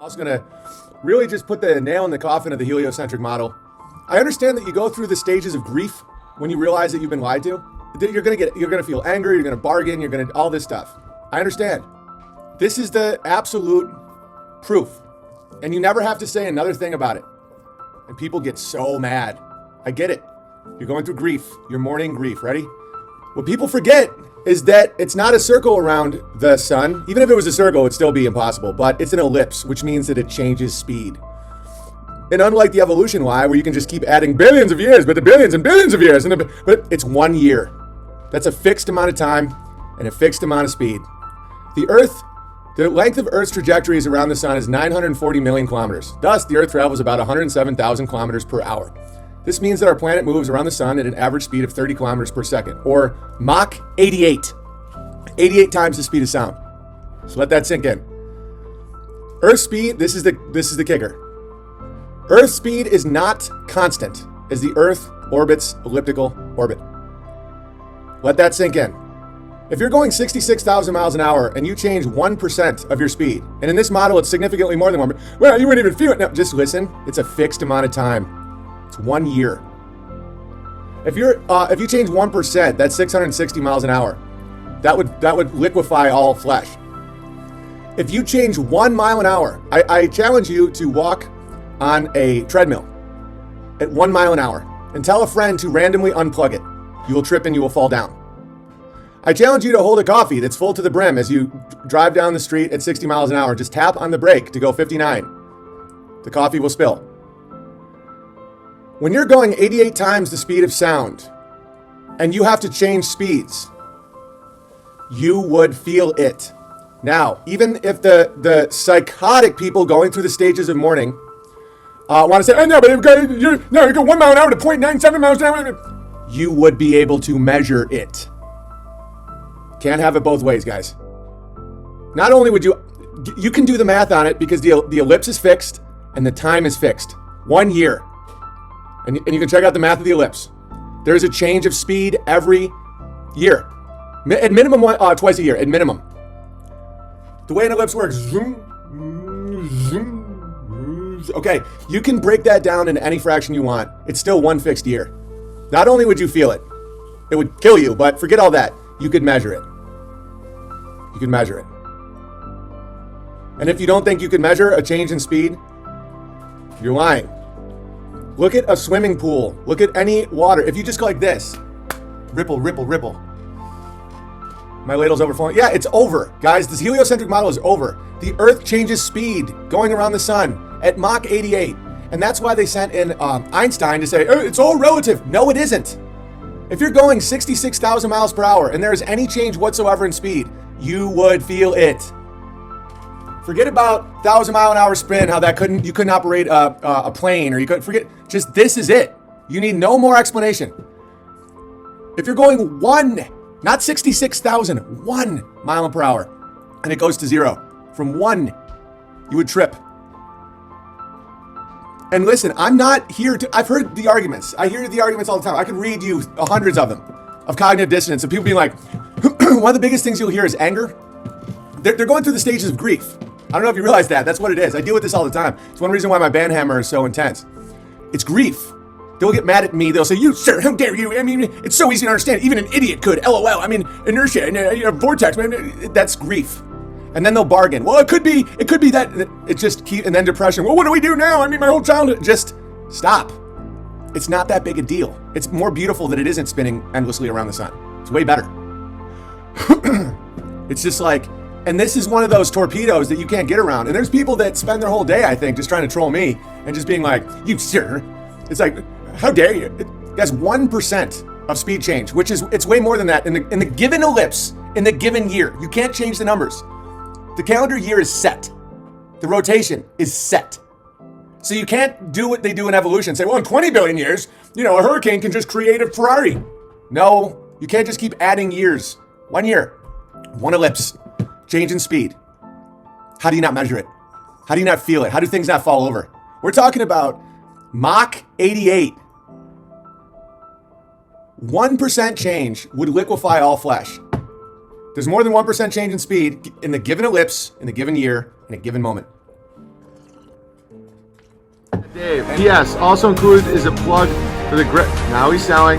also going to really just put the nail in the coffin of the heliocentric model. I understand that you go through the stages of grief when you realize that you've been lied to. You're going to feel angry, you're going to bargain, you're going to all this stuff. I understand. This is the absolute proof. And you never have to say another thing about it. And people get so mad. I get it. You're going through grief. You're mourning grief. Ready? What people forget is that it's not a circle around the sun. Even if it was a circle, it would still be impossible. But it's an ellipse, which means that it changes speed. And unlike the evolution lie, where you can just keep adding billions of years, but the billions and billions of years, but it's 1 year. That's a fixed amount of time and a fixed amount of speed. The length of Earth's trajectory around the sun is 940 million kilometers. Thus, the Earth travels about 107,000 kilometers per hour. This means that our planet moves around the sun at an average speed of 30 kilometers per second, or Mach 88. 88 times the speed of sound. So let that sink in. Earth speed, this is the kicker. Earth speed is not constant as the Earth orbits elliptical orbit. Let that sink in. If you're going 66,000 miles an hour and you change 1% of your speed, and in this model it's significantly more than 1%, well, you wouldn't even feel it. No, just listen. It's a fixed amount of time. It's 1 year. If you change 1%, that's 660 miles an hour. That would liquefy all flesh. If you change 1 mile an hour, I challenge you to walk on a treadmill at 1 mile an hour and tell a friend to randomly unplug it. You will trip and you will fall down. I challenge you to hold a coffee that's full to the brim as you drive down the street at 60 miles an hour. Just tap on the brake to go 59. The coffee will spill. When you're going 88 times the speed of sound and you have to change speeds, you would feel it. Now, even if the psychotic people going through the stages of mourning want to say, oh, no, but you go 1 mile an hour to 0.97 miles an hour, you would be able to measure it. Can't have it both ways, guys. Not only would you can do the math on it because the ellipse is fixed and the time is fixed. 1 year. And you can check out the math of the ellipse. There's a change of speed every year. At minimum, twice a year, at minimum. The way an ellipse works, zoom, zoom, zoom. Okay, you can break that down into any fraction you want. It's still one fixed year. Not only would you feel it, it would kill you, but forget all that. You could measure it. You can measure it. And if you don't think you can measure a change in speed, you're lying. Look at a swimming pool. Look at any water. If you just go like this, ripple, ripple, ripple. My ladle's overflowing. Yeah, it's over. Guys, this heliocentric model is over. The Earth changes speed going around the sun at Mach 88. And that's why they sent in Einstein to say, oh, it's all relative. No, it isn't. If you're going 66,000 miles per hour and there is any change whatsoever in speed, you would feel it. Forget about 1,000 mile an hour spin, how you couldn't operate a plane, or you couldn't forget. Just this is it. You need no more explanation. If you're going not 66,000, 1 mile per hour, and it goes to 0, from 1, you would trip. And listen, I'm not here I've heard the arguments. I hear the arguments all the time. I could read you hundreds of them, of cognitive dissonance, of people being like, one of the biggest things you'll hear is anger. They're going through the stages of grief. I don't know if you realize that. That's what it is. I deal with this all the time. It's one reason why my band hammer is so intense. It's grief. They'll get mad at me. They'll say, you, sir, how dare you? I mean, it's so easy to understand. Even an idiot could. LOL. I mean, inertia and vortex. Man, that's grief. And then they'll bargain. Well, it could be that. It just and then depression. Well, what do we do now? I mean, my whole childhood. Just stop. It's not that big a deal. It's more beautiful that it isn't spinning endlessly around the sun. It's way better. It's just like, and this is one of those torpedoes that you can't get around. And there's people that spend their whole day, I think, just trying to troll me and just being like, you sir. It's like, how dare you? That's 1% of speed change, which is, it's way more than that in the given ellipse, in the given year. You can't change the numbers. The calendar year is set. The rotation is set. So you can't do what they do in evolution and say, well, in 20 billion years, a hurricane can just create a Ferrari. No, you can't just keep adding years. 1 year, 1 ellipse, change in speed. How do you not measure it? How do you not feel it? How do things not fall over? We're talking about Mach 88. 1% change would liquefy all flesh. There's more than 1% change in speed in the given ellipse, in the given year, in a given moment. Dave. P.S. Also included is a plug for the now he's selling.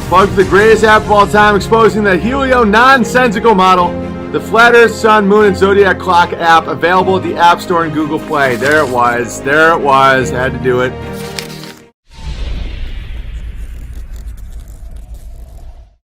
Plug for the greatest app of all time, exposing the heliononsensical model, the Flat Earth, Sun, Moon, and Zodiac Clock app, available at the App Store and Google Play. There it was. There it was. I had to do it.